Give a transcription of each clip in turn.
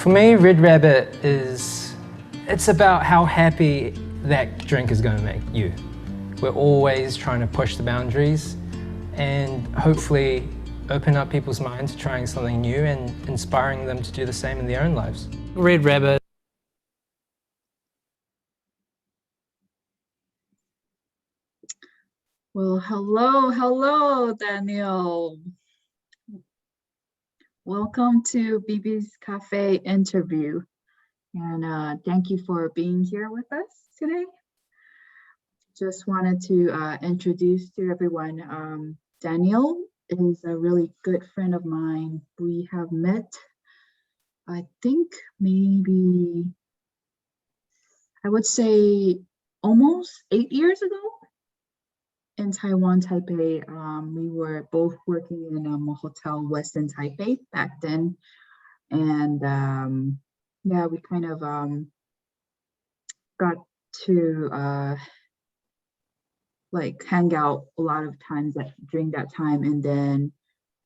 For me, Red Rabbit it's about how happy that drink is going to make you. We're always trying to push the boundaries and hopefully open up people's minds to trying something new and inspiring them to do the same in their own lives. Red Rabbit. Well, hello, Daniel. Welcome to BB's Cafe interview. And thank you for being here with us today. Just wanted to introduce to everyone, Daniel is a really good friend of mine. We have met, I think maybe, I would say almost 8 years ago. In Taiwan, Taipei. We were both working in a hotel west in Taipei back then. And yeah, we kind of got to like hang out a lot of times during that time, and then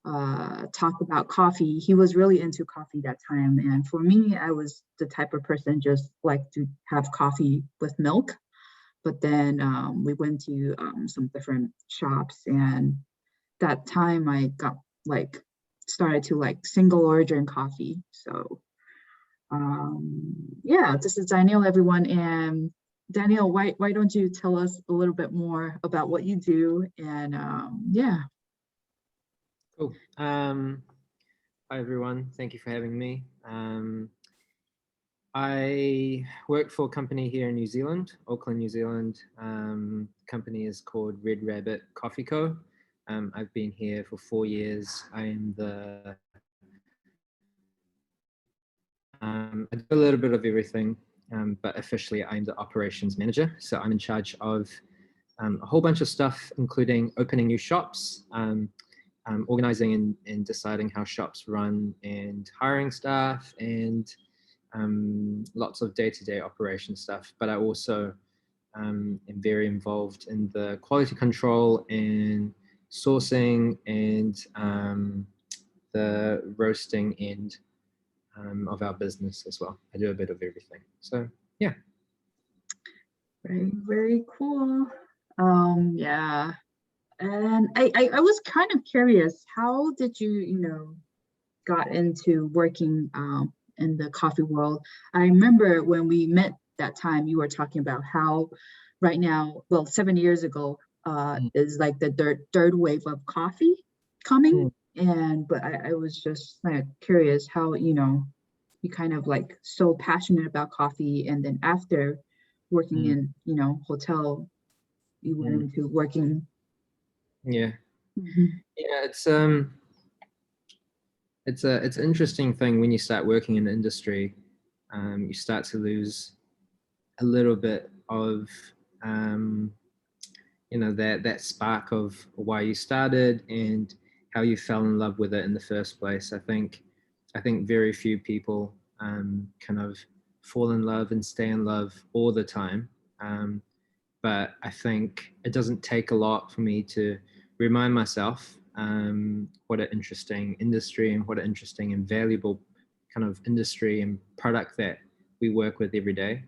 talk about coffee. He was really into coffee that time. And for me, I was the type of person just like to have coffee with milk. But then we went to some different shops, and that time I got started to single order coffee. So yeah, this is Daniel, everyone. And Daniel, why don't you tell us a little bit more about what you do? And yeah. Cool. Hi everyone, thank you for having me. I work for a company here in New Zealand, Auckland, New Zealand. Company is called Red Rabbit Coffee Co. I've been here for 4 years. I am I do a little bit of everything, but officially I'm the operations manager. So I'm in charge of a whole bunch of stuff, including opening new shops, organizing and deciding how shops run, and hiring staff, and lots of day-to-day operation stuff. But I also am very involved in the quality control and sourcing and the roasting end of our business as well. I do a bit of everything. So yeah. Very, very cool. Yeah. And I was kind of curious, how did you got into working in the coffee world? I remember when we met that time, you were talking about how right now, well, 7 years ago, is like the third wave of coffee coming. But I was just kind of curious how, you kind of so passionate about coffee, and then after working in, hotel, you went into working. Yeah. Mhm. Yeah, it's an interesting thing when you start working in the industry. You start to lose a little bit of that spark of why you started and how you fell in love with it in the first place. I think very few people kind of fall in love and stay in love all the time. But I think it doesn't take a lot for me to remind myself what an interesting industry and what an interesting and valuable kind of industry and product that we work with every day.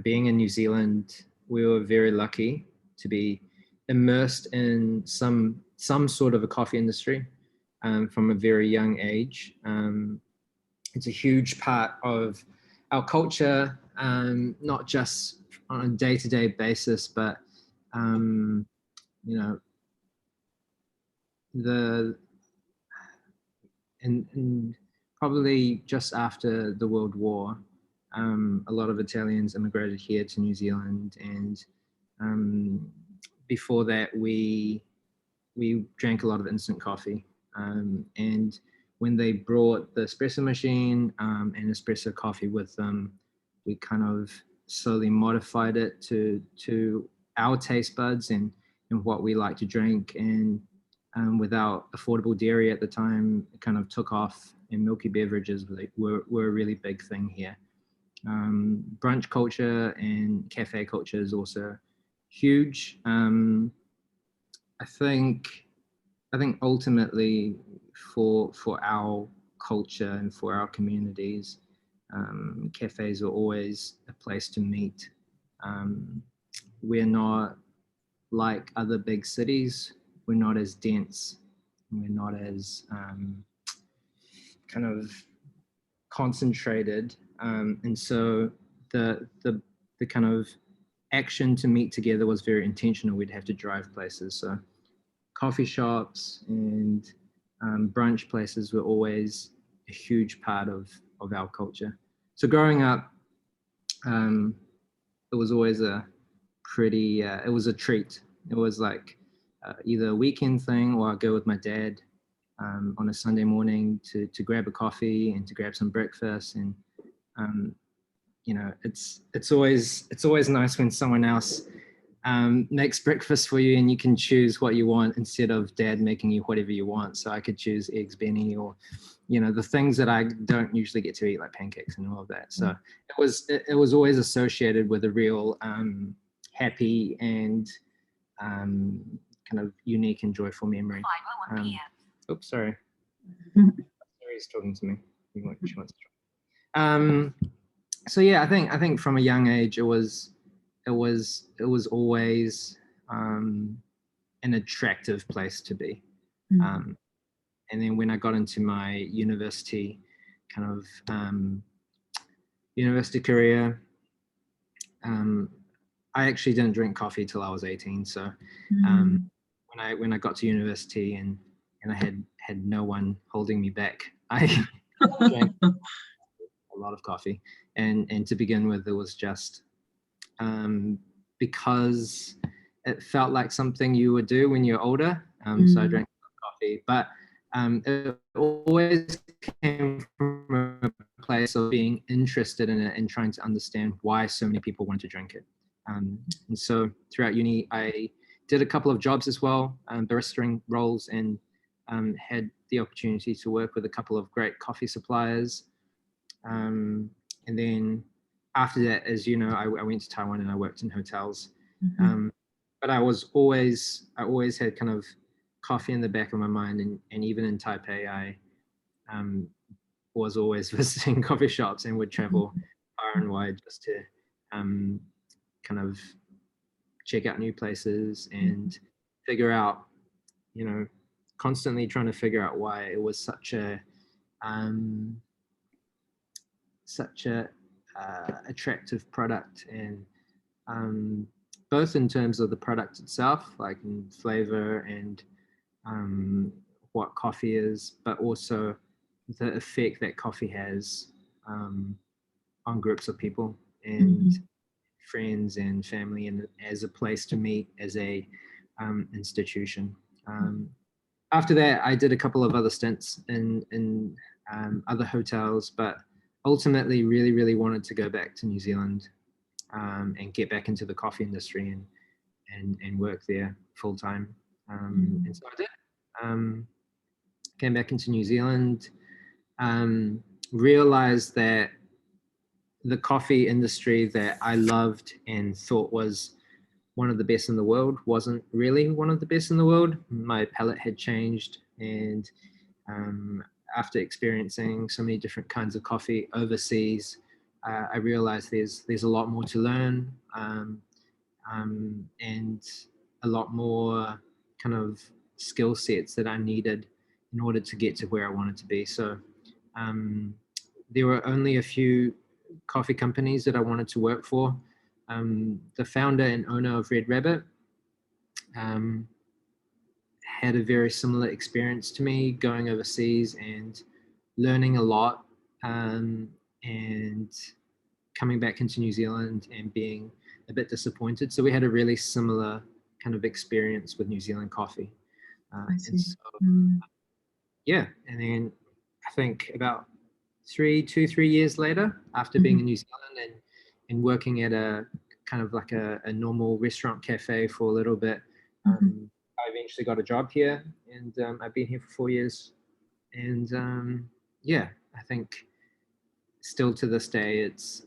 Being in New Zealand, we were very lucky to be immersed in some sort of a coffee industry from a very young age. It's a huge part of our culture, not just on a day-to-day basis, but and probably just after the World War, a lot of Italians immigrated here to New Zealand, and before that we drank a lot of instant coffee, and when they brought the espresso machine and espresso coffee with them, we kind of slowly modified it to our taste buds and what we like to drink. And without affordable dairy at the time, it kind of took off, and milky beverages were a really big thing here. Brunch culture and cafe culture is also huge. I think ultimately for our culture and for our communities. Cafes are always a place to meet. We're not like other big cities. We're not as dense. We're not as kind of concentrated, and so the kind of action to meet together was very intentional. We'd have to drive places, so coffee shops and brunch places were always a huge part of our culture. So growing up, it was always a pretty, it was a treat. It was like either a weekend thing, or I'd go with my dad on a Sunday morning to grab a coffee and to grab some breakfast. And you know, it's always nice when someone else makes breakfast for you and you can choose what you want instead of dad making you whatever you want. So I could choose eggs Benny, or you know, the things that I don't usually get to eat, like pancakes and all of that. So it was always associated with a real happy and kind of unique and joyful memory. Oops, sorry. Sorry's talking to me. She wants to so yeah, I think from a young age it was always an attractive place to be. And then when I got into my university kind of university career, I actually didn't drink coffee till I was 18. So when I got to university and I had no one holding me back, I drank a lot of coffee. And to begin with, it was just because it felt like something you would do when you're older. So I drank coffee, but it always came from a place of being interested in it and trying to understand why so many people want to drink it. And so throughout uni, I did a couple of jobs as well, baristering roles, and had the opportunity to work with a couple of great coffee suppliers. And then after that, as you know, I went to Taiwan and I worked in hotels. But I always had kind of coffee in the back of my mind, and even in Taipei, I was always visiting coffee shops and would travel far and wide just to kind of check out new places and figure out, you know, constantly trying to figure out why it was such a attractive product, and both in terms of the product itself, like in flavor and what coffee is, but also the effect that coffee has on groups of people and friends and family, and as a place to meet, as a institution. After that, I did a couple of other stints in other hotels, but ultimately really wanted to go back to New Zealand and get back into the coffee industry and work there full time. And so I did. Came back into New Zealand, realized that the coffee industry that I loved and thought was one of the best in the world wasn't really one of the best in the world. My palate had changed, and after experiencing so many different kinds of coffee overseas, I realized there's a lot more to learn, and a lot more kind of skill sets that I needed in order to get to where I wanted to be. So there were only a few coffee companies that I wanted to work for. The founder and owner of Red Rabbit had a very similar experience to me, going overseas and learning a lot, and coming back into New Zealand and being a bit disappointed. So we had a really similar kind of experience with New Zealand coffee. And so, yeah, and then I think about 3 years later, after being in New Zealand and working at a kind of like a normal restaurant cafe for a little bit, I eventually got a job here, and I've been here for 4 years. And yeah, I think still to this day, it's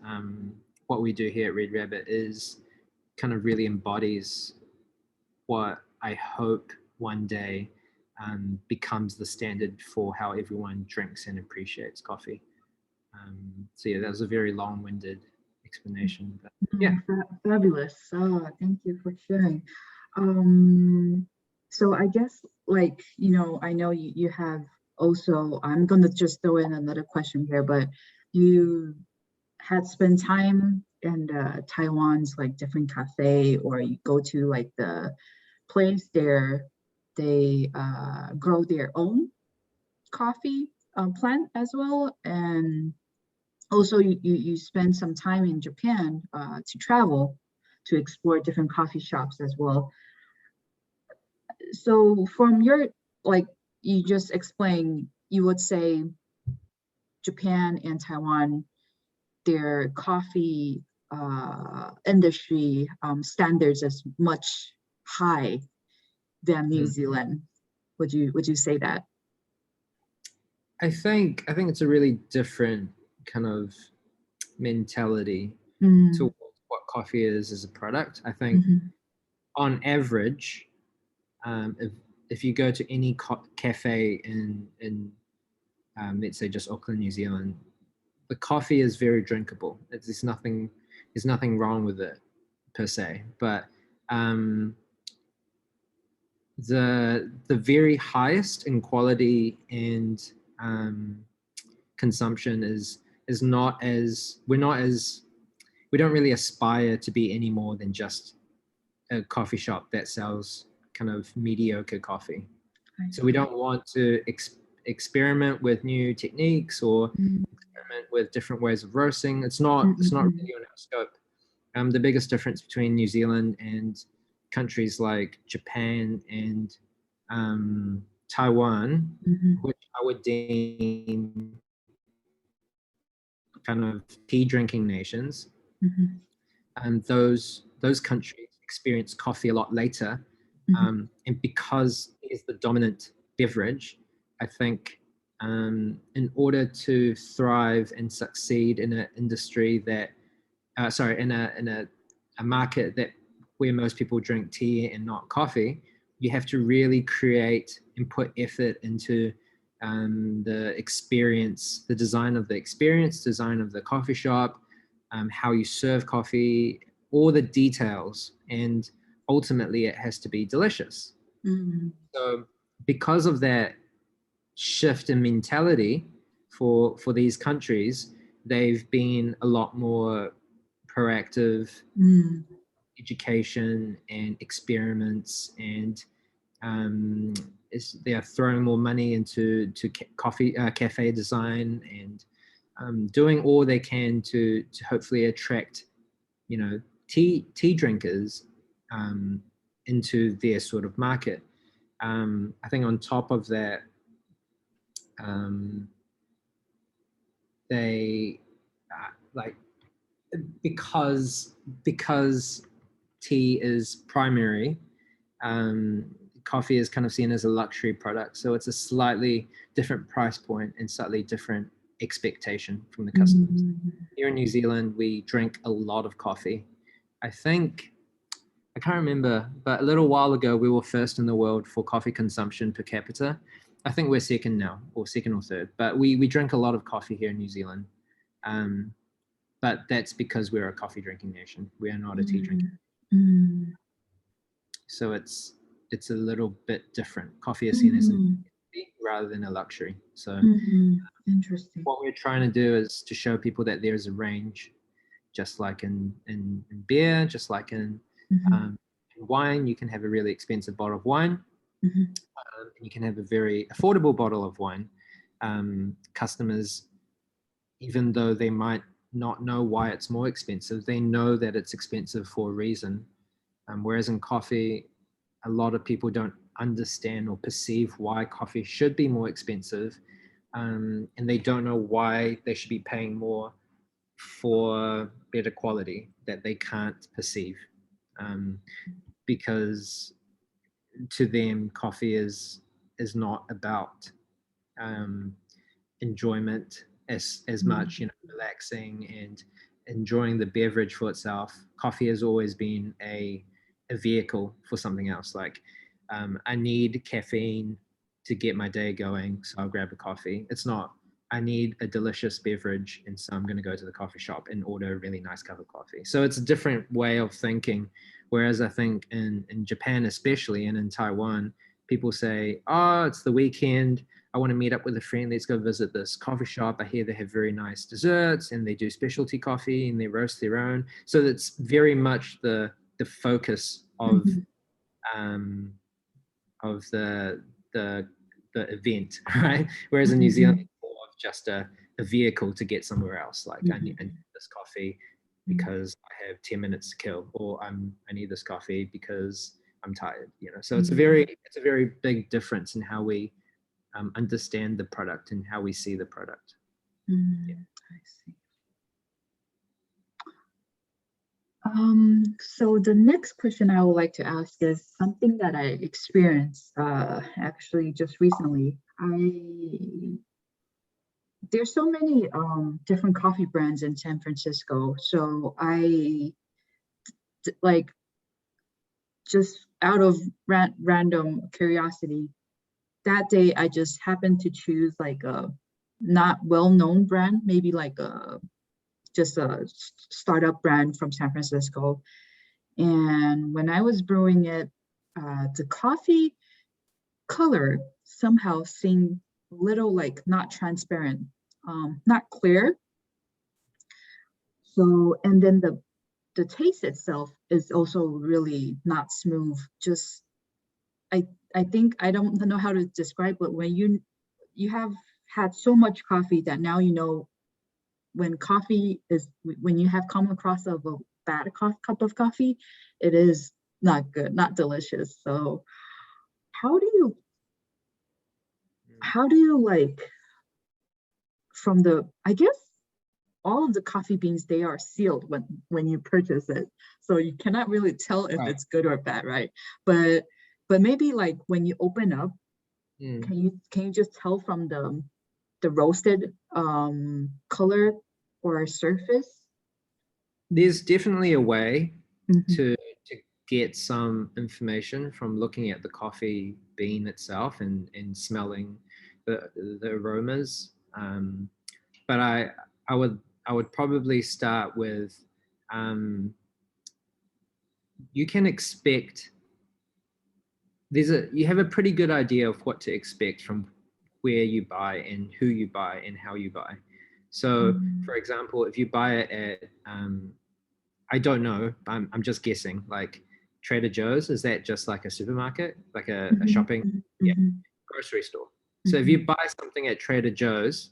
what we do here at Red Rabbit is kind of really embodies what I hope one day becomes the standard for how everyone drinks and appreciates coffee. So yeah, that was a very long-winded explanation, but yeah. Fabulous. Thank you for sharing. So I guess, like, I know you have also, I'm gonna just throw in another question here, but you had spent time in Taiwan's like different cafe, or you go to like the place there, they grow their own coffee plant as well, and also you spend some time in Japan to travel to explore different coffee shops as well. So from your, like, you just explained, you would say Japan and Taiwan, their coffee industry standards is much high than New Zealand. Would you say that? I think it's a really different kind of mentality to what coffee is as a product. I think on average, if you go to any cafe in let's say just Auckland, New Zealand, the coffee is very drinkable. There's nothing wrong with it per se, but the very highest in quality and consumption is not as we don't really aspire to be any more than just a coffee shop that sells kind of mediocre coffee. So we don't want to experiment with new techniques or experiment with different ways of roasting. It's not really on our scope. The biggest difference between New Zealand and countries like Japan and Taiwan, which I would deem kind of tea drinking nations, and those countries experience coffee a lot later, and because it is the dominant beverage, I think in order to thrive and succeed in an industry that in a market that where most people drink tea and not coffee, you have to really create and put effort into the experience, the design of the experience, design of the coffee shop, how you serve coffee, all the details, and ultimately it has to be delicious. So because of that shift in mentality for these countries, they've been a lot more proactive education and experiments, and they are throwing more money into cafe design, and doing all they can to hopefully attract tea drinkers into their sort of market. I think on top of that, they like because tea is primary, coffee is kind of seen as a luxury product, so it's a slightly different price point and slightly different expectation from the customers. Here in New Zealand, we drink a lot of coffee. I can't remember, but a little while ago we were first in the world for coffee consumption per capita. I think we're second now, or second or third, but we drink a lot of coffee here in New Zealand. But that's because we're a coffee drinking nation. We are not a tea drinking. So it's a little bit different. Coffee is seen as a necessity rather than a luxury. So interesting. what we're trying to do is to show people that there's a range, just like in beer, just like in wine. You can have a really expensive bottle of wine. And you can have a very affordable bottle of wine. Customers, even though they might not know why it's more expensive, they know that it's expensive for a reason. Whereas in coffee, a lot of people don't understand or perceive why coffee should be more expensive, and they don't know why they should be paying more for better quality that they can't perceive, because to them coffee is not about enjoyment as much, relaxing and enjoying the beverage for itself. Coffee has always been a vehicle for something else. Like I need caffeine to get my day going. So I'll grab a coffee. It's not, I need a delicious beverage, and so I'm going to go to the coffee shop and order a really nice cup of coffee. So it's a different way of thinking. Whereas I think in Japan, especially, and in Taiwan, people say, oh, it's the weekend. I want to meet up with a friend. Let's go visit this coffee shop. I hear they have very nice desserts and they do specialty coffee and they roast their own. So it's very much the focus of Mhm. of the event, right? Whereas in New Zealand, it's more of just a vehicle to get somewhere else. Like I need this coffee because I have 10 minutes to kill, or I need this coffee because I'm tired. You know, so it's a very big difference in how we understand the product and how we see the product. I see. So the next question I would like to ask is something that I experienced actually just recently. There's so many different coffee brands in San Francisco, so I like just out of random curiosity, that day I just happened to choose like a not well-known brand, maybe like just a startup brand from San Francisco. And when I was brewing it, the coffee color somehow seemed little like not transparent, not clear. So, and then the taste itself is also really not smooth. Just I think I don't know how to describe, but when you have had so much coffee that now you know when you have come across of a bad cup of coffee, it is not good, not delicious. So how do you like from the, I guess all of the coffee beans, they are sealed when you purchase it, so you cannot really tell if it's good or bad, right? But maybe like when you open up, can you just tell from the roasted color or surface? There's definitely a way to get some information from looking at the coffee bean itself and smelling the aromas. But I would probably start with you can expect you have a pretty good idea of what to expect from where you buy and who you buy and how you buy. So, for example, if you buy it at I don't know, I'm just guessing, like Trader Joe's, is that just like a supermarket, like a shopping grocery store? So if you buy something at Trader Joe's,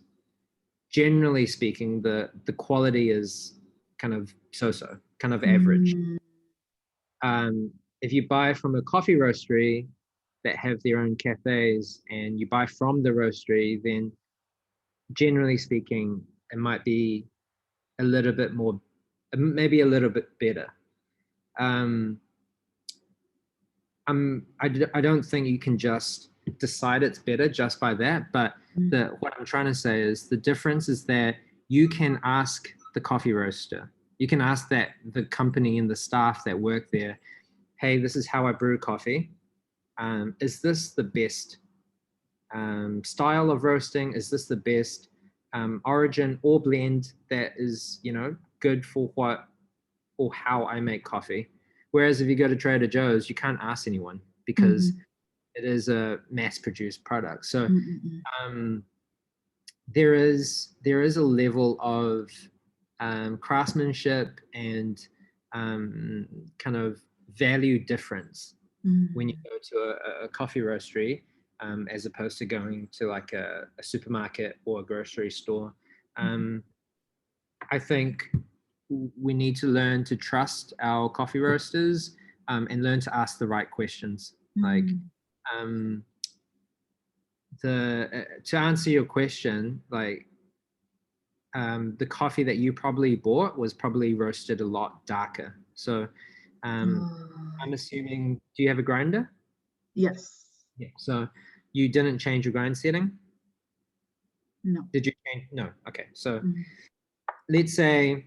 generally speaking, the quality is kind of so-so, kind of average. If you buy from a coffee roastery that have their own cafes and you buy from the roastery, then generally speaking, it might be a little bit more, maybe a little bit better. I don't think you can just decide it's better just by that, but what I'm trying to say is the difference is that you can ask the coffee roaster, you can ask that the company and the staff that work there, hey, this is how I brew coffee. Is this the best style of roasting? Is this the best origin or blend that is, good for what or how I make coffee? Whereas if you go to Trader Joe's, you can't ask anyone because it is a mass-produced product. So there is a level of craftsmanship and kind of value difference when you go to a coffee roastery as opposed to going to like a supermarket or a grocery store. I think we need to learn to trust our coffee roasters and learn to ask the right questions. Like to answer your question, like the coffee that you probably bought was probably roasted a lot darker. So I'm assuming, do you have a grinder? Yes. Yeah. So you didn't change your grind setting? No. Did you change? No. Okay. So let's say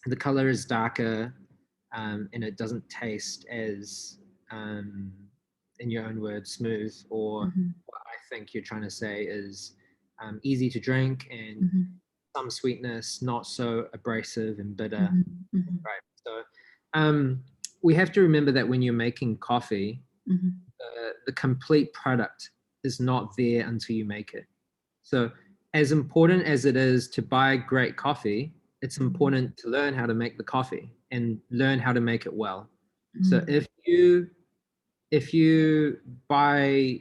the color is darker and it doesn't taste as, in your own words, smooth, or what I think you're trying to say is easy to drink and some sweetness, not so abrasive and bitter. Right. So we have to remember that when you're making coffee, the complete product is not there until you make it. So as important as it is to buy great coffee, it's important to learn how to make the coffee and learn how to make it well. So if you buy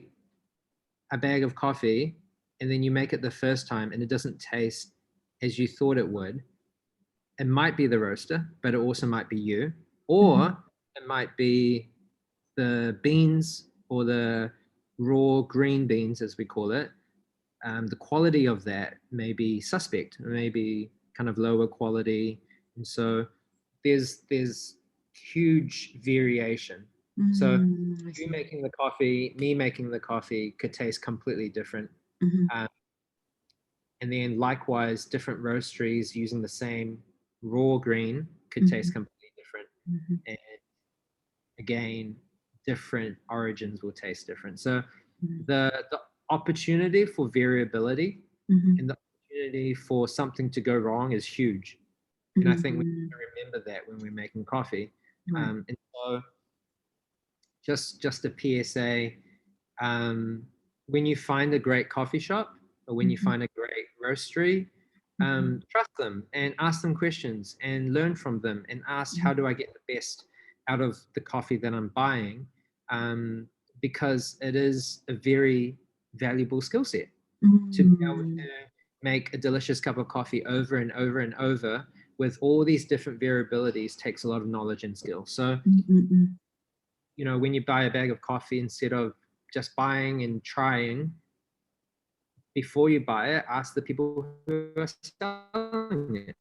a bag of coffee and then you make it the first time and it doesn't taste as you thought it would, it might be the roaster, but it also might be you, or it might be the beans or the raw green beans, as we call it. The quality of that may be suspect, maybe kind of lower quality. And so there's huge variation. So you making the coffee, me making the coffee could taste completely different. And then likewise, different roasteries using the same raw green could taste completely different. And again, different origins will taste different. So the opportunity for variability and the opportunity for something to go wrong is huge. And I think we need to remember that when we're making coffee. And so just a PSA, when you find a great coffee shop or when you find a great roastery, trust them and ask them questions and learn from them and ask, how do I get the best out of the coffee that I'm buying? Because it is a very valuable skill set to be able to make a delicious cup of coffee over and over and over with all these different variabilities takes a lot of knowledge and skill. So, you know, when you buy a bag of coffee, instead of just buying and trying, before you buy it, ask the people who are selling it.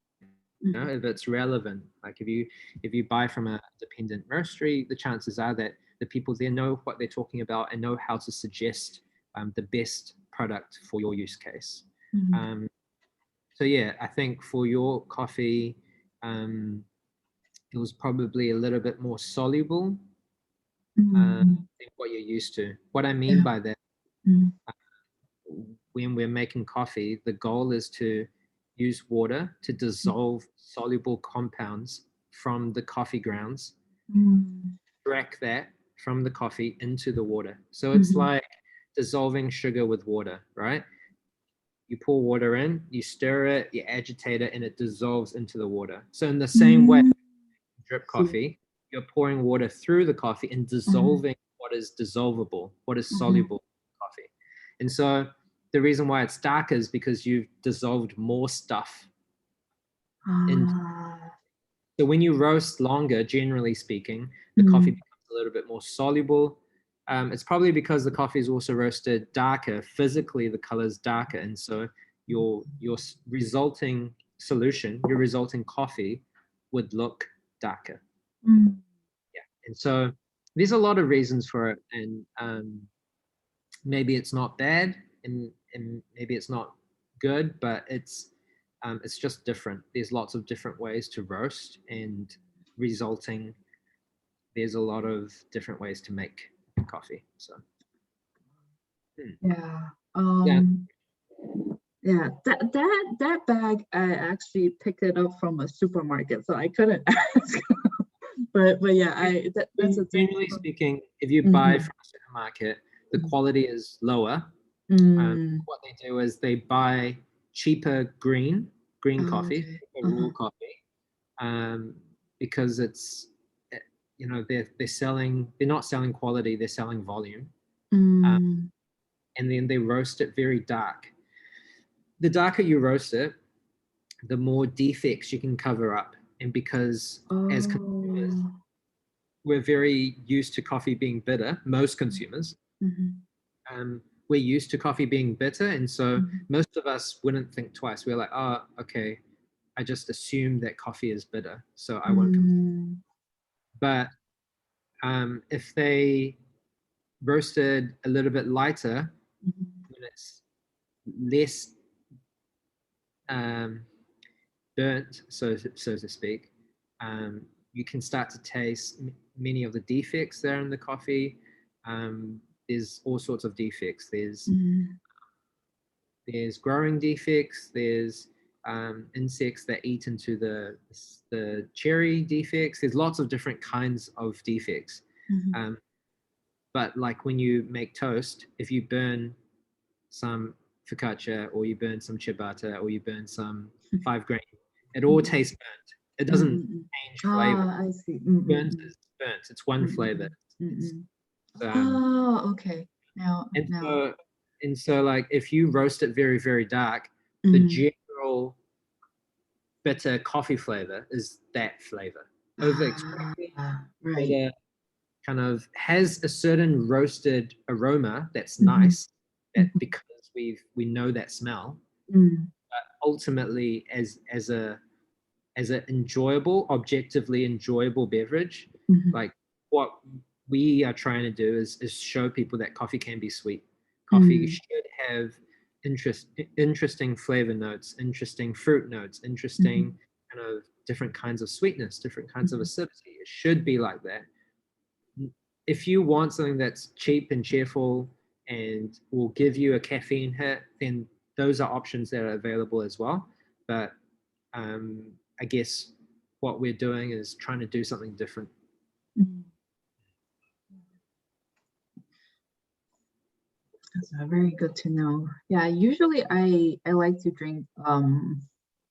You know, if it's relevant. Like if you buy from a independent roastery, the chances are that the people there know what they're talking about and know how to suggest the best product for your use case. So yeah, I think for your coffee, it was probably a little bit more soluble than what you're used to. What I mean by that, when we're making coffee, the goal is to use water to dissolve soluble compounds from the coffee grounds, extract that from the coffee into the water. So it's like dissolving sugar with water, right? You pour water in, you stir it, you agitate it, and it dissolves into the water. So in the same way, drip coffee, you're pouring water through the coffee and dissolving what is dissolvable, what is soluble in coffee. And so the reason why it's darker is because you've dissolved more stuff. And so when you roast longer, generally speaking, the coffee becomes a little bit more soluble. It's probably because the coffee is also roasted darker. Physically, the color is darker. And so your resulting solution, your resulting coffee would look darker. Yeah. And so there's a lot of reasons for it. And maybe it's not bad and maybe it's not good, but it's just different. There's lots of different ways to roast, and resulting, there's a lot of different ways to make coffee. So Yeah. yeah. Yeah, that bag, I actually picked it up from a supermarket, so I couldn't ask. but yeah, that's a Generally speaking, if you buy from a supermarket, the quality is lower. What they do is they buy cheaper green coffee, raw coffee, because it's, you know, they're not selling quality, they're selling volume, and then they roast it very dark. The darker you roast it, the more defects you can cover up. And because as consumers, we're very used to coffee being bitter, most consumers, we're used to coffee being bitter. And so most of us wouldn't think twice. We're like, oh, okay, I just assume that coffee is bitter, so I won't complain. But if they roasted a little bit lighter, when it's less burnt, so to speak, you can start to taste many of the defects there in the coffee. there's all sorts of defects. Mm. There's growing defects. There's insects that eat into the cherry defects. There's lots of different kinds of defects. Mhm. But like when you make toast, if you burn some focaccia or you burn some ciabatta or you burn some 5 grain, it all tastes burnt. It Mm, doesn't mm, mm. change flavor. I see. Mm, mm, Burnt mm. is burnt. It's one flavor. Mm, It's, mm. um, Oh, okay. Now, and now. so and so like if you roast it very, very dark, the Mm. general bitter coffee flavor is that flavor. Over extracted, Right. bitter kind of has a certain roasted aroma that's Mhm. nice, that Mhm. because we know that smell. Mm. Ultimately, as an enjoyable, objectively enjoyable beverage, Mhm. like what we are trying to do is show people that coffee can be sweet. Coffee Mm. should have interesting flavor notes, interesting fruit notes, interesting Mhm. kind of different kinds of sweetness, different kinds of Mhm. acidity. It should be like that. If you want something that's cheap and cheerful and will give you a caffeine hit, then those are options that are available as well. But I guess what we're doing is trying to do something different. Mhm. That's very good to know. Yeah, usually I like to drink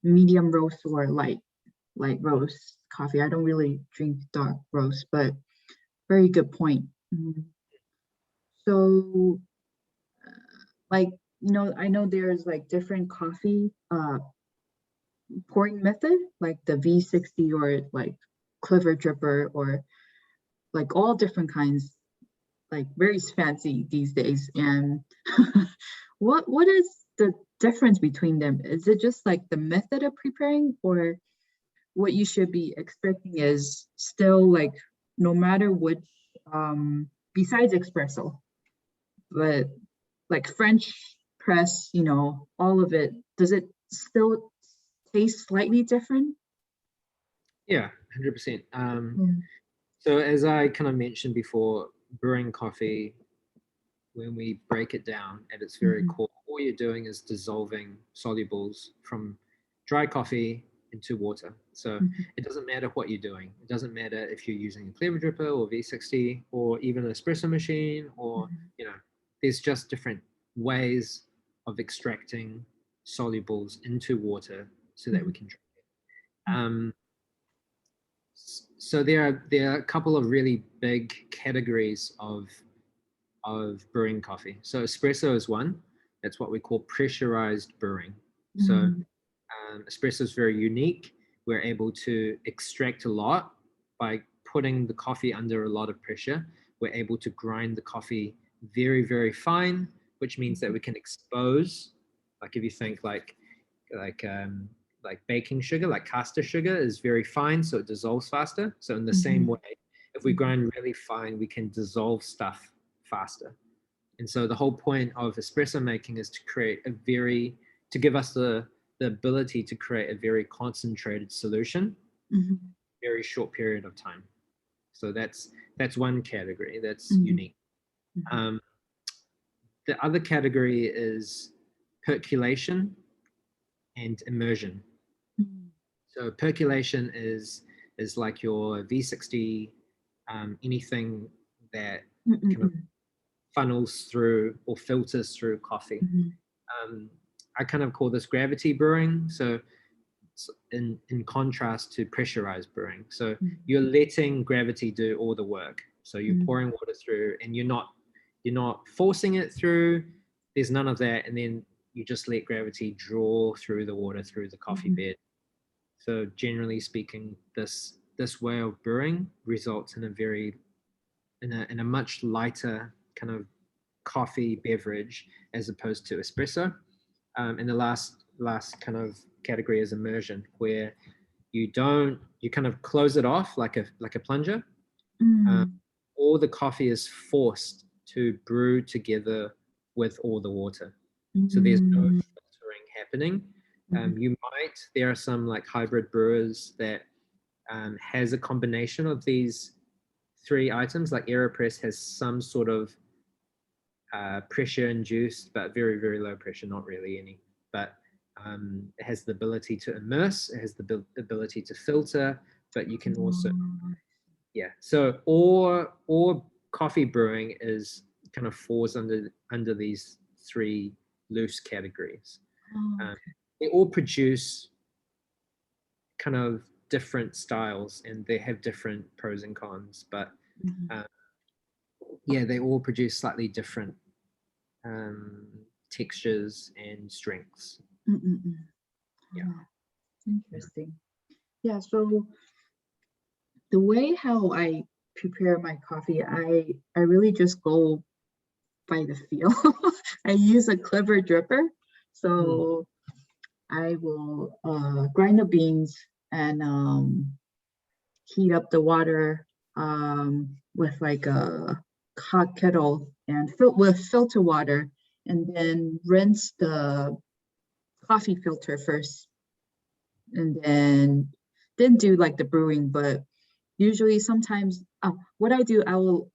medium roast or light roast coffee. I don't really drink dark roast, but very good point. Mhm. So, like, I know there's like different coffee pouring method, like the V60 or like Clever Dripper or like all different kinds, like very fancy these days. And what is the difference between them? Is it just like the method of preparing, or what you should be expecting is still like no matter which besides espresso, but like French press, all of it, does it still taste slightly different? Yeah, 100%. Mm, So as I kind of mentioned before, brewing coffee, when we break it down at its very mhm, core, all you're doing is dissolving solubles from dry coffee into water. So mhm, it doesn't matter what you're doing. It doesn't matter if you're using a clever dripper or V60 or even an espresso machine, or mhm, there's just different ways of extracting solubles into water so that we mhm, can drink it. So there are a couple of really big categories of brewing coffee. So espresso is one. That's what we call pressurized brewing. So mhm, espresso is very unique. We're able to extract a lot by putting the coffee under a lot of pressure. We're able to grind the coffee very, very fine, which means that mhm, we can expose, like if you think like um, like baking sugar, like caster sugar is very fine, so it dissolves faster. So in the same mhm, way, if we grind really fine, we can dissolve stuff faster. And so the whole point of espresso making is to give us the ability to create a very concentrated solution, mhm, very short period of time. So that's one category that's mhm, unique. mhm, Um, the other category is percolation and immersion. mhm, So percolation is like your V60, anything that mhm, kind of mhm, funnels through or filters through coffee. mhm, I kind of call this gravity brewing. So in contrast to pressurized brewing. So mhm, you're letting gravity do all the work. So you're mhm, pouring water through and you're not forcing it through. There's none of that. And then you just let gravity draw through the water through the coffee mhm, bed. So generally speaking, this way of brewing results in a much lighter kind of coffee beverage as opposed to espresso. And the last kind of category is immersion, where you kind of close it off like a plunger. Um, mhm, all the coffee is forced to brew together with all the water. So there's no mhm, filtering happening. mhm, There are some like hybrid brewers that has a combination of these three items. Like AeroPress has some sort of pressure induced, but very, very low pressure, not really any. But it has the ability to immerse, it has the ability to filter, but you can also, yeah. So or coffee brewing is kind of falls under these three loose categories. Okay. They all produce kind of different styles, and they have different pros and cons, but yeah, they all produce slightly different textures and strengths. Yeah. Interesting. Yeah, so the way how I prepare my coffee, I really just go by the feel. I use a clever dripper. So I will grind the beans and heat up the water with like a hot kettle and fill with filter water, and then rinse the coffee filter first, and then do like the brewing. But usually sometimes what I do, I will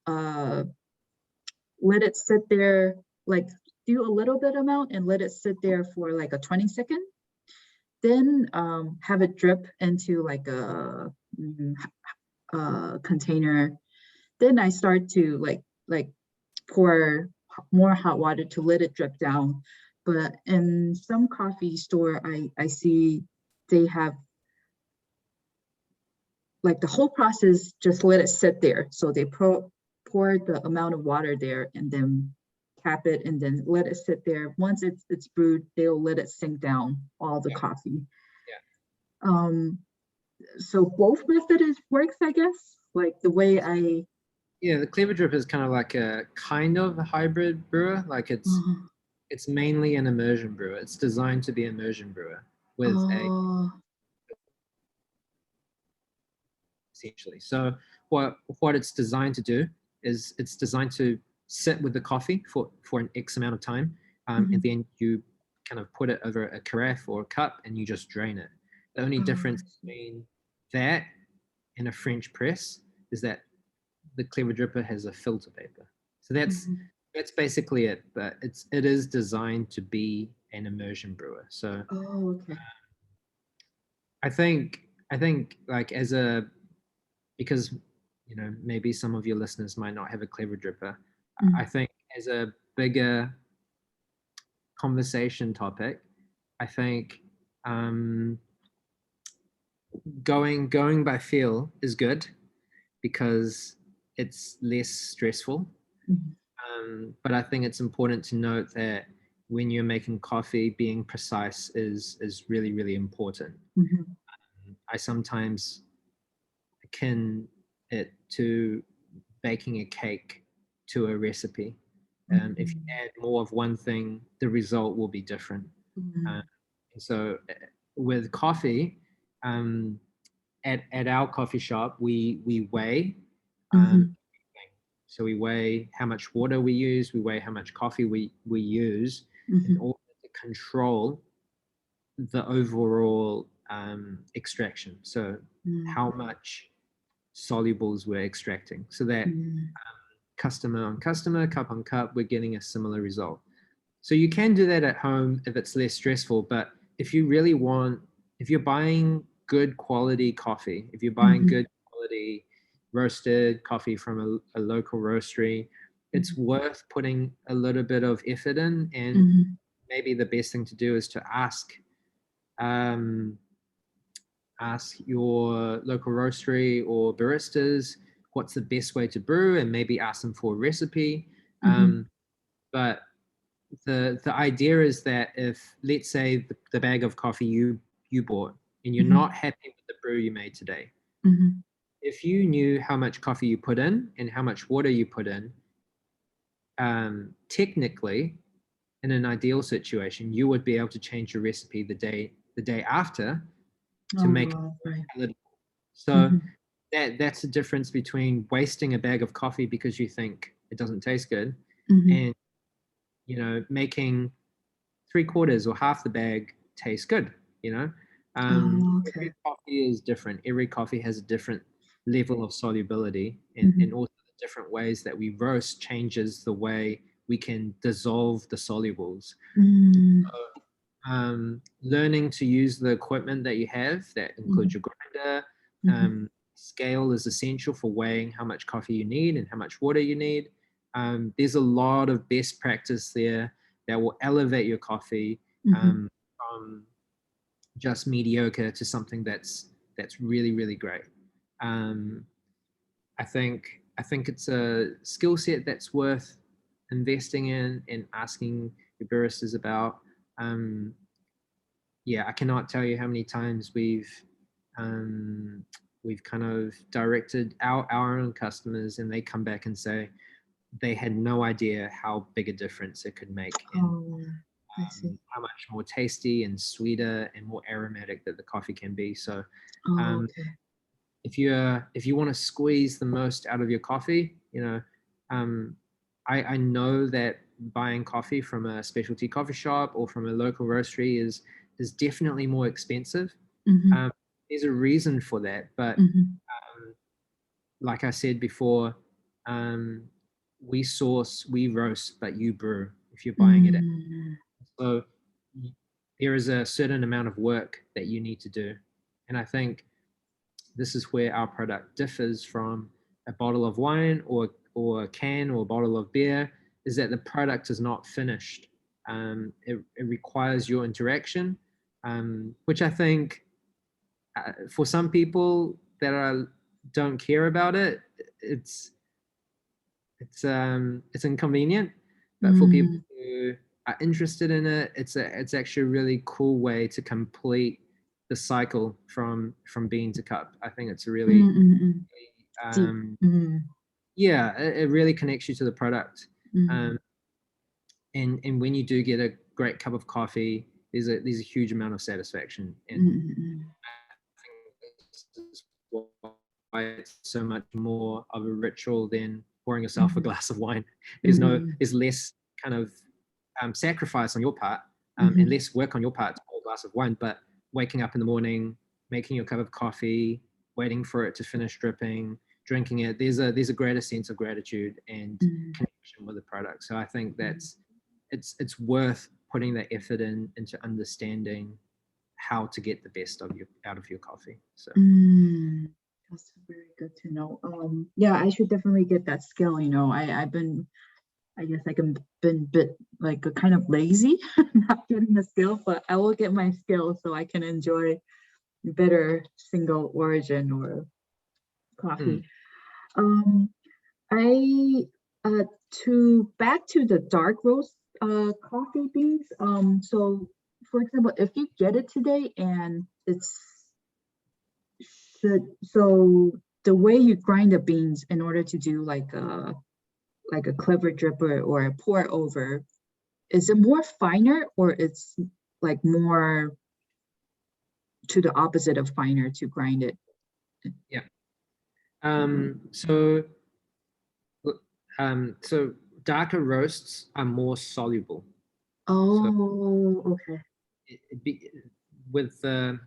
let it sit there, like do a little bit amount and let it sit there for like a 20-second, then have it drip into like a container. Then I start to like pour more hot water to let it drip down. But in some coffee store, I see they have like the whole process, just let it sit there. So they pour the amount of water there and then cap it and then let it sit there. Once it's brewed, they'll let it sink down all the coffee. Yeah. So both methods works, I guess. Like the way I Yeah, the clever drip is kind of like a kind of a hybrid brewer. Like it's mainly an immersion brewer. It's designed to be immersion brewer with essentially. So what it's designed to do is it's designed to sit with the coffee for an X amount of time, and then you kind of put it over a carafe or a cup and you just drain it. The only difference between that and a French press is that the clever dripper has a filter paper. So that's basically it. But it is designed to be an immersion brewer. So I think like because maybe some of your listeners might not have a clever dripper. I think as a bigger conversation topic, I think going by feel is good because it's less stressful. But I think it's important to note that when you're making coffee, being precise is really, really important. I sometimes akin it to baking a cake to a recipe. If you add more of one thing, the result will be different. And so with coffee, at our coffee shop, we weigh. So we weigh how much water we use, we weigh how much coffee we use, in order to control the overall extraction. So how much solubles we're extracting, so that customer on customer, cup on cup, we're getting a similar result. So you can do that at home if it's less stressful, but if you're buying good quality coffee, if you're buying good quality roasted coffee from a local roastery, it's worth putting a little bit of effort in. And maybe the best thing to do is to ask your local roastery or baristas what's the best way to brew, and maybe ask them for a recipe. But the idea is that if, let's say, the bag of coffee you bought and you're not happy with the brew you made today, if you knew how much coffee you put in and how much water you put in, technically, in an ideal situation, you would be able to change your recipe the day after to make it palatable. So that's the difference between wasting a bag of coffee because you think it doesn't taste good, and making 3/4 or half the bag taste good. Every coffee is different. Every coffee has a different level of solubility, and also the different ways that we roast changes the way we can dissolve the solubles. Mm, Learning to use the equipment that you have, that includes your grinder, scale is essential for weighing how much coffee you need and how much water you need. There's a lot of best practice there that will elevate your coffee from just mediocre to something that's really, really great. I think it's a skill set that's worth investing in and asking your baristas about. Yeah, I cannot tell you how many times we've kind of directed our own customers, and they come back and say they had no idea how big a difference it could make in oh, I see. how much more tasty and sweeter and more aromatic that the coffee can be. So Oh, okay. if you want to squeeze the most out of your coffee, I know that buying coffee from a specialty coffee shop or from a local roastery is definitely more expensive. There's a reason for that, but like I said before, we source, we roast, but you brew if you're buying it. So there is a certain amount of work that you need to do, and I think this is where our product differs from a bottle of wine or a can or a bottle of beer, is that the product is not finished. It requires your interaction, which I think for some people that don't care about it, it's inconvenient. But for people who are interested in it, it's actually a really cool way to complete the cycle from bean to cup. I think it's a really yeah, it really connects you to the product. And when you do get a great cup of coffee, there's a huge amount of satisfaction, and I think this is why it's so much more of a ritual than pouring yourself a glass of wine. There's less kind of sacrifice on your part, and less work on your part to pour a glass of wine, but waking up in the morning, making your cup of coffee, waiting for it to finish dripping, drinking it, there's a greater sense of gratitude and connection with the product. So I think that's it's worth putting that effort into understanding how to get the best out of your coffee. So that's very good to know. Yeah, I should definitely get that skill. I guess been a bit like a kind of lazy, not getting the skill, but I will get my skill so I can enjoy better single origin or coffee. I back to the dark roast coffee beans. So for example, if you get it today and so the way you grind the beans in order to do like a clever dripper or a pour over, is it more finer or it's like more to the opposite of finer to grind it? Yeah. So darker roasts are more soluble. Oh, okay. With the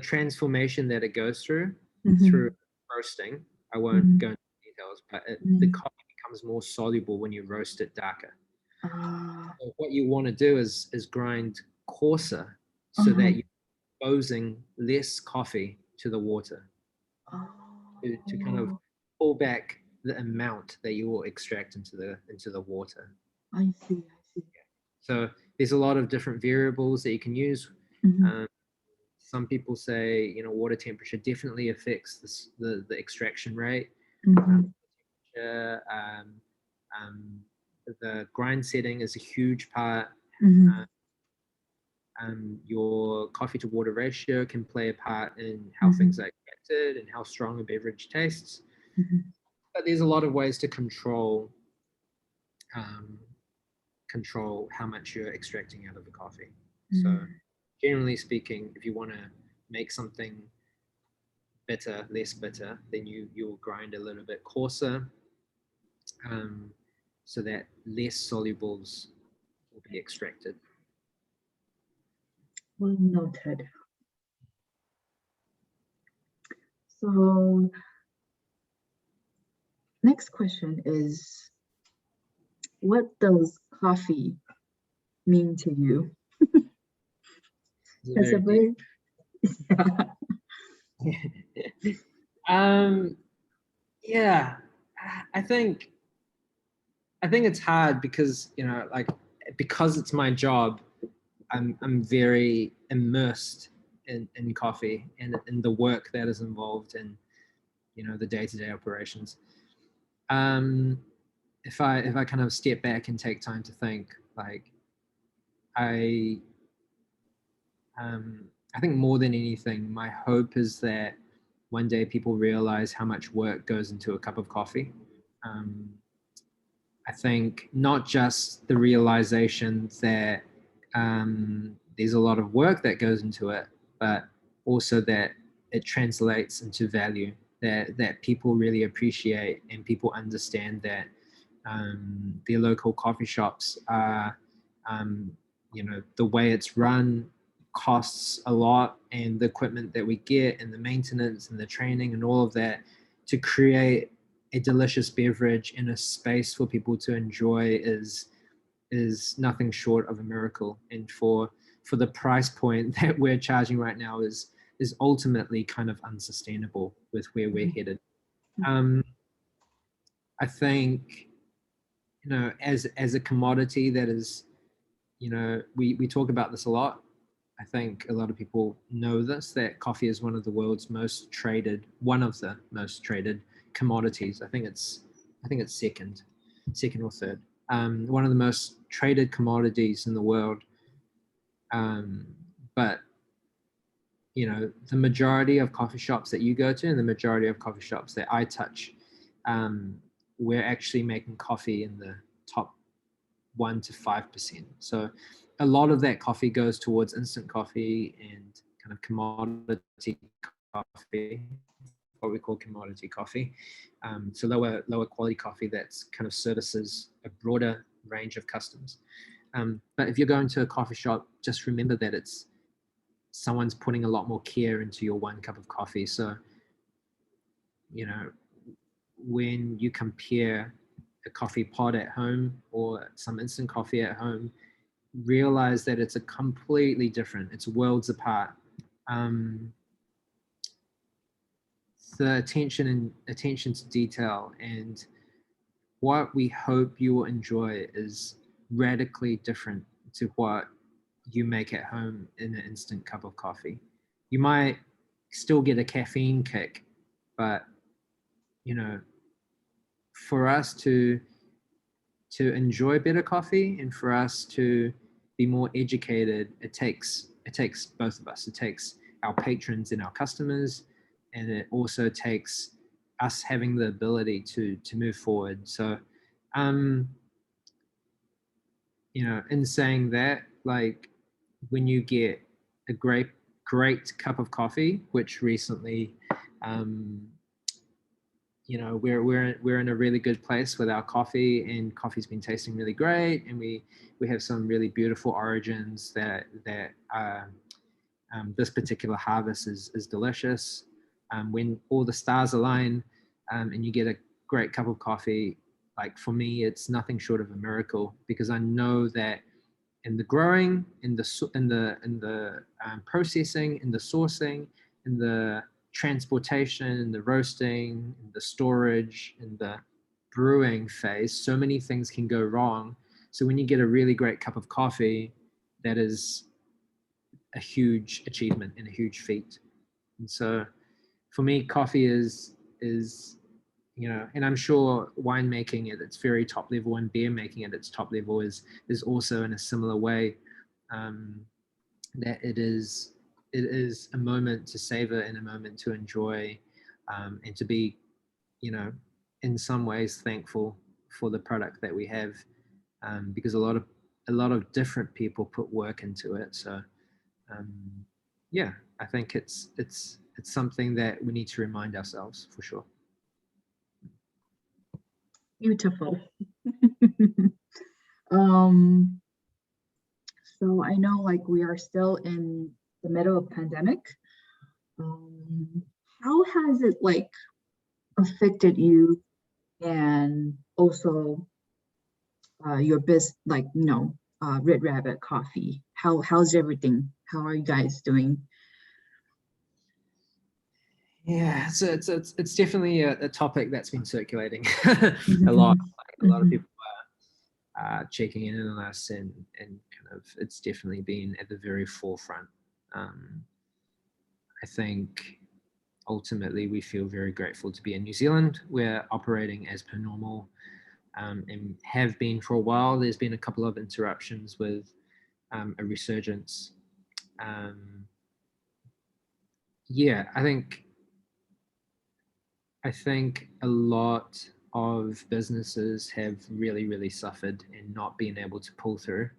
transformation that it goes through roasting, I won't go into details, but the coffee becomes more soluble when you roast it darker. So what you want to do is grind coarser so that you're exposing less coffee to the water to kind of pull back the amount that you will extract into the water. I see. So there's a lot of different variables that you can use. Some people say, water temperature definitely affects the extraction rate. The grind setting is a huge part. Your coffee to water ratio can play a part in how things are extracted and how strong a beverage tastes. But there's a lot of ways to control how much you're extracting out of the coffee. So generally speaking, if you want to make something bitter, less bitter, then you'll grind a little bit coarser, so that less solubles will be extracted. Well noted. So next question is, what does coffee mean to you? It's a It's a very very, deep. Yeah, I think it's hard because like because it's my job, I'm very immersed in coffee and in the work that is involved in the day-to-day operations. Um, if I kind of step back and take time to think, like I I think more than anything, my hope is that one day people realize how much work goes into a cup of coffee. Um, I think not just the realization that there's a lot of work that goes into it, but also that it translates into value that people really appreciate and people understand that the local coffee shops are, um, the way it's run costs a lot, and the equipment that we get and the maintenance and the training and all of that to create a delicious beverage in a space for people to enjoy is nothing short of a miracle. And for the price point that we're charging right now is ultimately kind of unsustainable with where we're headed. Um, I think as a commodity that is, we talk about this a lot. I think a lot of people know this, that coffee is one of the most traded commodities. I think it's second or third. One of the most traded commodities in the world. Um, but the majority of coffee shops that you go to and the majority of coffee shops that I touch, we're actually making coffee in the top 1 to 5%. So a lot of that coffee goes towards instant coffee and kind of commodity coffee, what we call commodity coffee. So lower quality coffee that's kind of services a broader range of customers. But if you're going to a coffee shop, just remember that it's someone's putting a lot more care into your one cup of coffee. So, when you compare a coffee pod at home or some instant coffee at home, realize that it's a completely different, it's worlds apart. The attention to detail and what we hope you will enjoy is radically different to what you make at home in an instant cup of coffee. You might still get a caffeine kick, but for us to enjoy better coffee and for us to be more educated, it takes both of us. It takes our patrons and our customers, and it also takes us having the ability to move forward. So, in saying that, like when you get a great cup of coffee, which recently, we're in a really good place with our coffee, and coffee's been tasting really great, and we have some really beautiful origins that this particular harvest is delicious. When all the stars align, and you get a great cup of coffee, like for me, it's nothing short of a miracle, because I know that in the growing, in the processing, in the sourcing, in the transportation, in the roasting, in the storage, in the brewing phase, so many things can go wrong. So when you get a really great cup of coffee, that is a huge achievement and a huge feat. And so for me, coffee is and I'm sure winemaking at its very top level and beer making at its top level is also in a similar way, that it is a moment to savor and a moment to enjoy, and to be in some ways thankful for the product that we have, because a lot of different people put work into it. So um, yeah, I think it's something that we need to remind ourselves for sure. beautiful. Um, so I know like we are still in the middle of pandemic. Um, how has it like affected you, and also your like, Red Rabbit Coffee? How's everything? How are you guys doing? Yeah, so it's definitely a topic that's been circulating a lot. Like, a lot of people checking in on us, and kind of it's definitely been at the very forefront. I think ultimately we feel very grateful to be in New Zealand. We're operating as per normal, and have been for a while. There's been a couple of interruptions with a resurgence. Yeah, I think a lot of businesses have really suffered and not been able to pull through.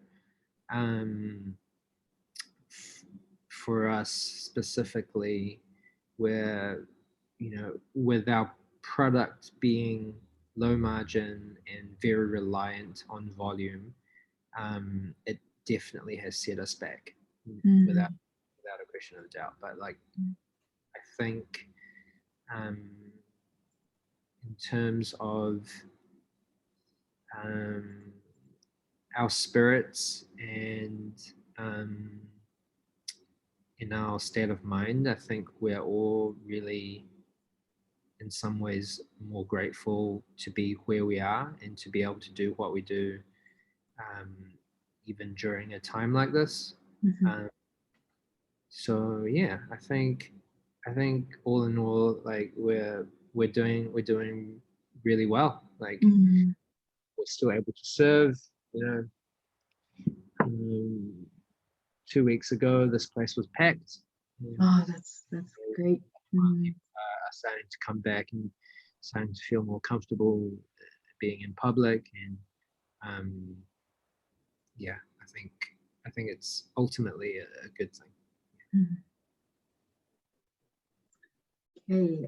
For us specifically, where, with our product being low margin and very reliant on volume, it definitely has set us back, without a question of a doubt. But like, I think in terms of our spirits and in our state of mind, I think we're all really, in some ways, more grateful to be where we are and to be able to do what we do, even during a time like this. So yeah, I think all in all, like, we're doing really well. Like, we're still able to serve. Um, 2 weeks ago, this place was packed. Oh, that's great. Are starting to come back and starting to feel more comfortable being in public, and yeah, I think it's ultimately a good thing. Okay.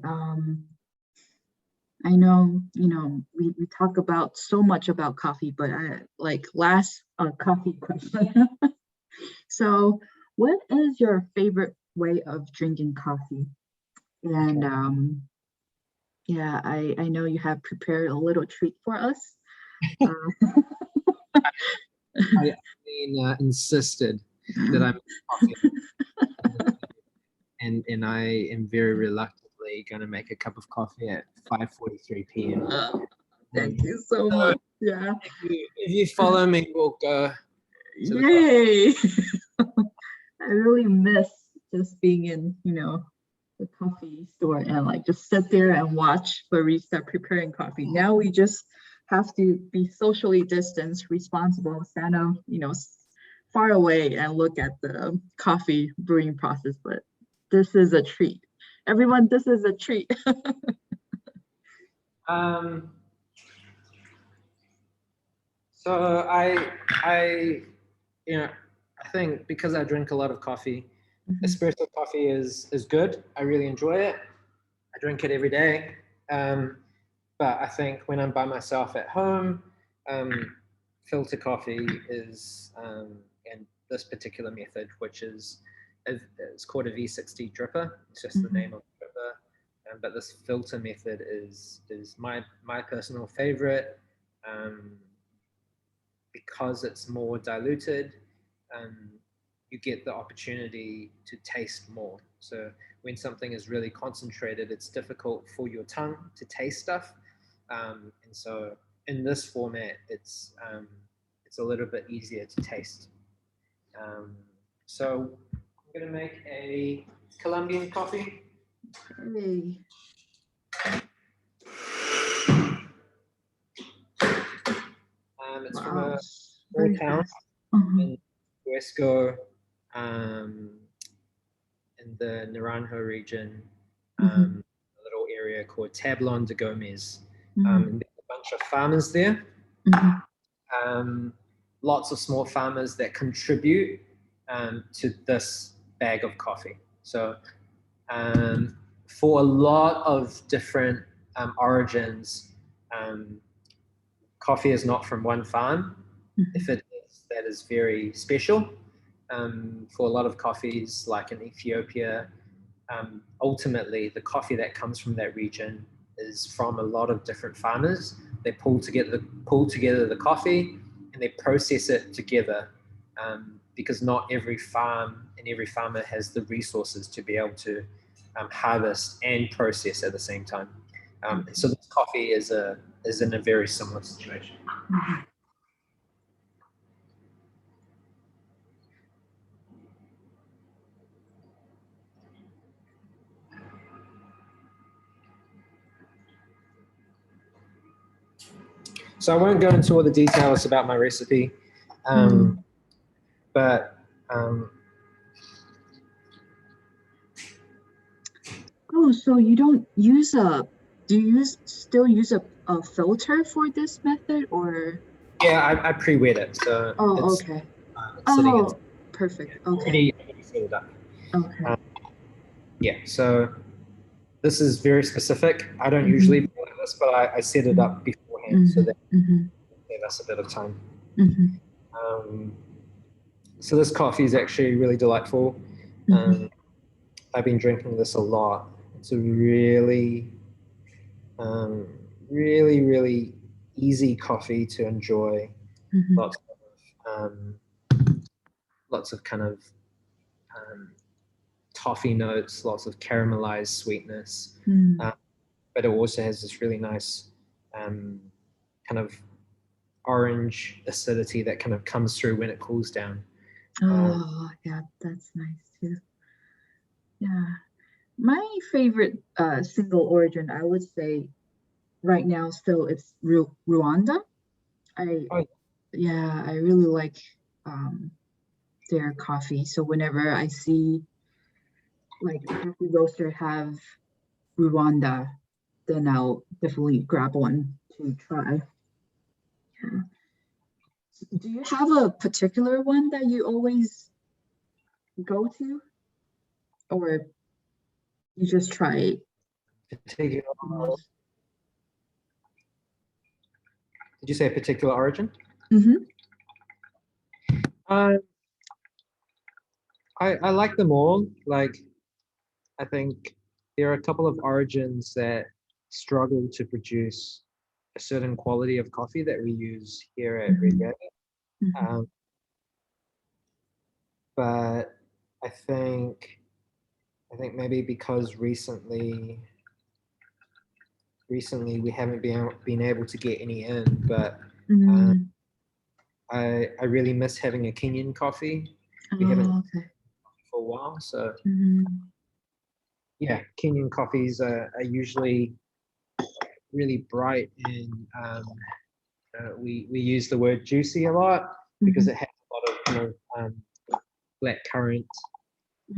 I know, we talk about so much about coffee, but I like last coffee question. So, what is your favorite way of drinking coffee? And yeah, I know you have prepared a little treat for us. I insisted that I'm coffee, and I am very reluctantly going to make a cup of coffee at 5:43 p.m. Thank you so much. Yeah. If you follow me, we'll go. Yay! I really miss just being in, the coffee store and like just sit there and watch barista preparing coffee. Now we just have to be socially distanced, responsible, stand up, far away and look at the coffee brewing process. But this is a treat. Everyone, this is a treat. So I think because I drink a lot of coffee, espresso coffee is good. I really enjoy it. I drink it every day. But I think when I'm by myself at home, filter coffee is, and this particular method, which is it's called a V60 dripper. It's just the name of the dripper. But this filter method is my personal favorite, because it's more diluted. You get the opportunity to taste more. So when something is really concentrated, it's difficult for your tongue to taste stuff. And so in this format, it's a little bit easier to taste. So I'm going to make a Colombian coffee. Hey. It's from a small town in Huesco, in the Naranjo region, a little area called Tablon de Gomez. And there's a bunch of farmers there. Lots of small farmers that contribute to this bag of coffee. So for a lot of different origins, coffee is not from one farm. If it is, that is very special. For a lot of coffees, like in Ethiopia, ultimately the coffee that comes from that region is from a lot of different farmers they pull together the coffee and they process it together, because not every farm and every farmer has the resources to be able to harvest and process at the same time. So this coffee is in a very similar situation. Mhm. So I won't go into all the details about my recipe, but Oh, so you don't use do you still use a filter for this method, or? yeah, I pre-wet it, so Oh, it's, okay. it's sitting in Oh, perfect. Okay. already filled up. Okay. Yeah, so this is very specific. I don't Mhm. usually do this, but I set it up beforehand so that Mhm. it gave us a bit of time. Mhm. Um, so this coffee is actually really delightful. Mhm. I've been drinking this a lot. It's a really, really easy coffee to enjoy. Mhm. Um, Lots of kind of toffee notes, lots of caramelized sweetness, Mhm. but it also has this really nice kind of orange acidity that kind of comes through when it cools down. Oh, yeah, that's nice too. Yeah. My favorite single origin, I would say right now still it's Rwanda. I Oh, Yeah, I really like um their coffee. So whenever I see like a coffee roaster have Rwanda, then I'll definitely grab one to try. Yeah. Do you have a particular one that you always go to, or you just try particular, almost? did you say a particular origin? Mm-hmm. Uh, I like them all. Like, I think there are a couple of origins that struggle to produce a certain quality of coffee that we use here at Red Mm-hmm. Rabbit. Um, but I think maybe because recently we haven't been able to get any in, but um, Mm-hmm. I really miss having a Kenyan coffee. We haven't Oh, okay. for a while, so Mm-hmm. yeah, Kenyan coffees are usually really bright and we use the word juicy a lot because Mm-hmm. it has a lot of kind of black currant,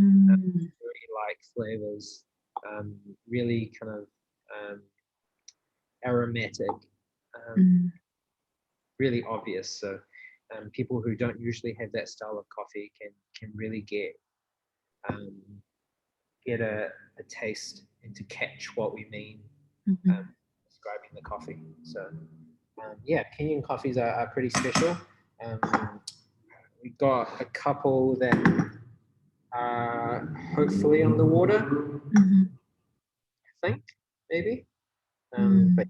Mm-hmm. very like flavors, really kind of aromatic, um, really obvious. So people who don't usually have that style of coffee can really um, get a taste and to catch what we mean Mm-hmm. describing the coffee. So yeah, Kenyan coffees are pretty special. We got a couple that are hopefully on the water, Mm-hmm. I think, maybe. But Mm.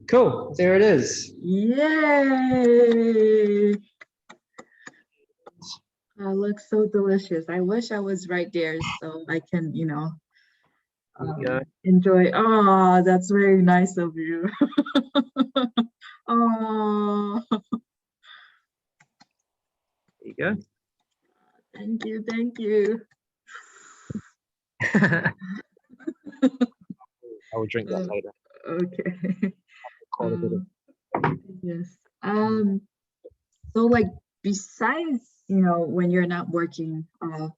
cool, there it is. Yay! That looks so delicious. I wish I was right there so I can, There you go. enjoy. Oh, that's very nice of you. Oh, There you thank you, thank you. go. I will drink that Uh, later. okay. Quite a bit of. Yes. So like besides, when you're not working,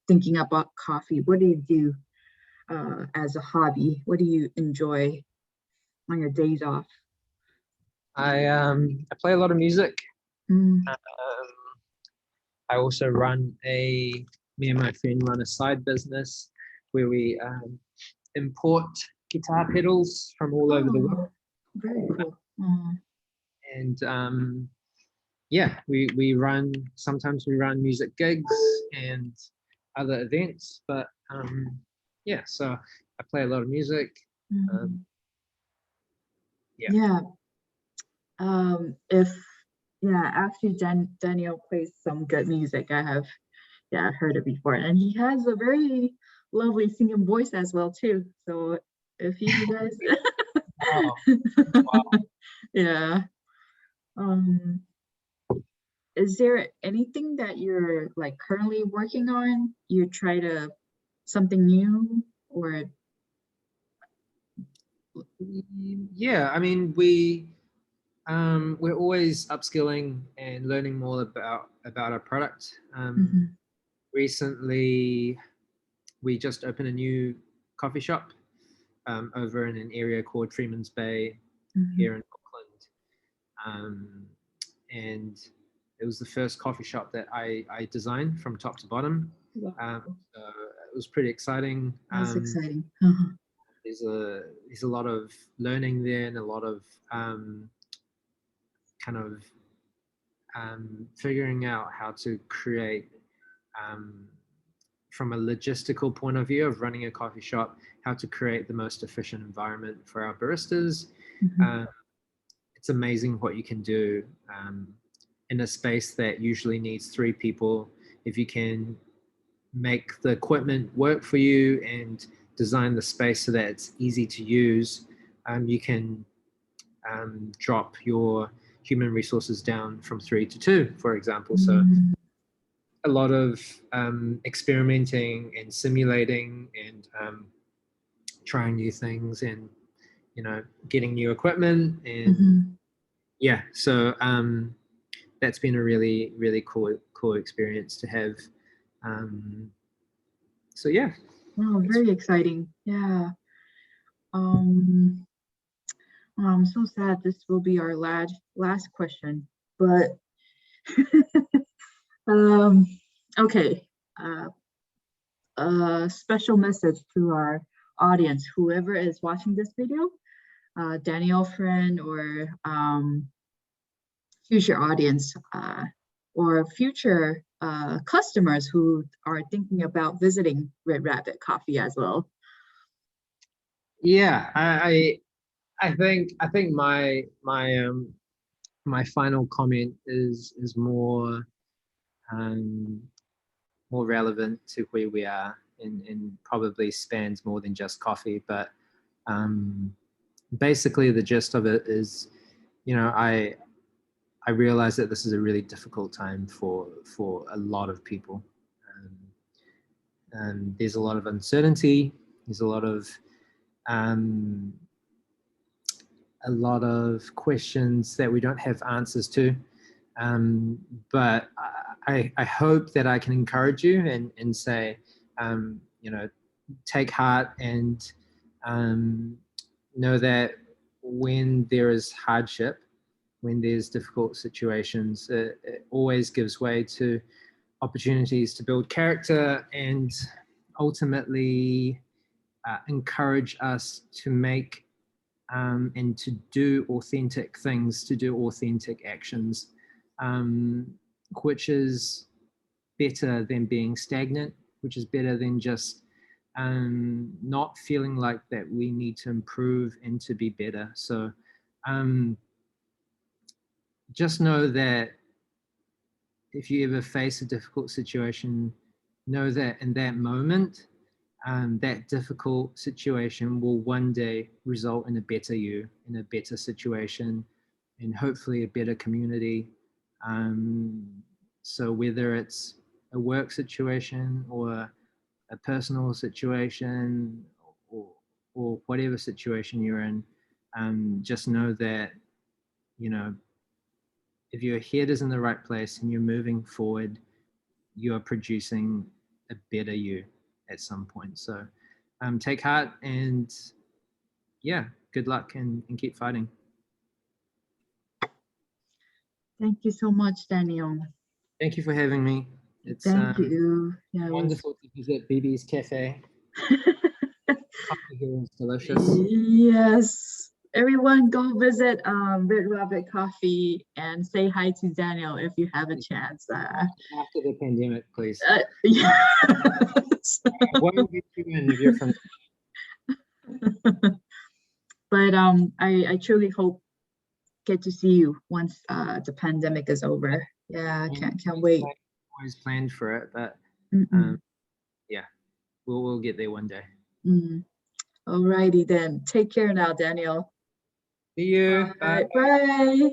thinking about coffee, what do you do as a hobby? What do you enjoy on your days off? I play a lot of music. Mm. Um, I also me and my friend run a side business where we import guitar pedals from all over the Oh, world. very cool. Mm. And yeah, sometimes we run music gigs and other events, but yeah, so I play a lot of music. Um, Mhm. Yeah. If after Daniel plays some good music, I have heard it before, and he has a very lovely singing voice as well too. So if you guys, Oh, wow. yeah. Um, is there anything that you're like currently working on? You try to something new or Yeah, I mean, we're always upskilling and learning more about our product. Mhm. Recently, we just opened a new coffee shop over in an area called Freeman's Bay here Mhm. in Auckland, and it was the first coffee shop that I designed from top to bottom. Wow, So it was pretty exciting. that's exciting. There's a lot of learning there and a lot of kind of figuring out how to create um, from a logistical point of view of running a coffee shop, how to create the most efficient environment for our baristas. Mhm. It's amazing what you can do in a space that usually needs 3 people. If you can make the equipment work for you and design the space so that it's easy to use, you can drop your human resources down from 3 to 2, for example. So Mm. a lot of experimenting and simulating and trying new things and getting new equipment and Mhm. yeah. So that's been a really cool experience to have. Um, so yeah, Wow, it's very exciting. Yeah. Um, I'm so sad this will be our last question, but um, okay. Uh, a special message to our audience, whoever is watching this video, Daniel friend or future audience or future customers who are thinking about visiting Red Rabbit Coffee as well. yeah. I think my final comment is um, more relevant to where we are and probably spans more than just coffee. But basically, the gist of it is, I realize that this is a really difficult time for a lot of people. Um, and there's a lot of uncertainty. There's um, a lot of questions that we don't have answers to. But I hope that I can encourage you and say, take heart and know that when there is hardship, when there's difficult situations, it always gives way to opportunities to build character and ultimately encourage us to make and to do authentic things, to do authentic actions, um, which is better than being stagnant, which is better than just not feeling like that we need to improve and to be better. So um, just know that if you ever face a difficult situation, know that in that moment, that difficult situation will one day result in a better you, in a better situation, and hopefully a better community. Um, so whether it's a work situation or a personal situation or, or whatever situation you're in, just know that, you know, if your head is in the right place and you're moving forward, you are producing a better you at some point. So take heart and yeah, good luck and keep fighting. Thank you so much, Daniel. Thank you for having me. It's Thank you. Yeah, it was wonderful to visit BB's Cafe. Coffee here is delicious. yes. Everyone go visit Red Rabbit Coffee and say hi to Daniel if you have a chance. After the pandemic, please. Yes. I won't get you in if you're from But I truly hope get to see you once the pandemic is over. Yeah, can't wait. Always planned for it, but Mm-mm. yeah, we'll get there one day. Mm. Alrighty then. Take care now, Daniel. See you. All right, bye.